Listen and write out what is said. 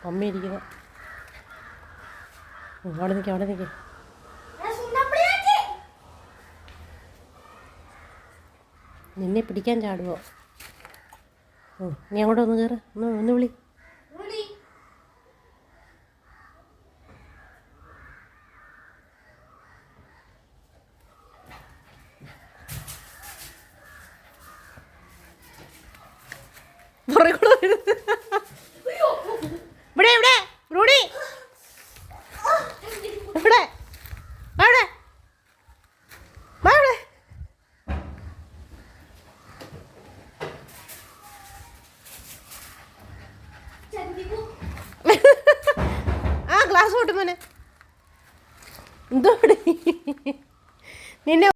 അമ്മ ഇരിക്കുന്നു. അവിടെ നിൽക്കുക, അവിടെ നിൽക്കുക. നിന്നെ പിടിക്കാൻ ചാടുവോ? നീ അങ്ങോട്ട് ഒന്ന് കയറ്, ഒന്ന് വിളി. ഇവിടെ ഇവിടെ റൂഡി ഇവിടെ അവിടെ അവിടെ ആ ഗ്ലാസ് പൊട്ടുമോനെ എന്തോ നിന്നെ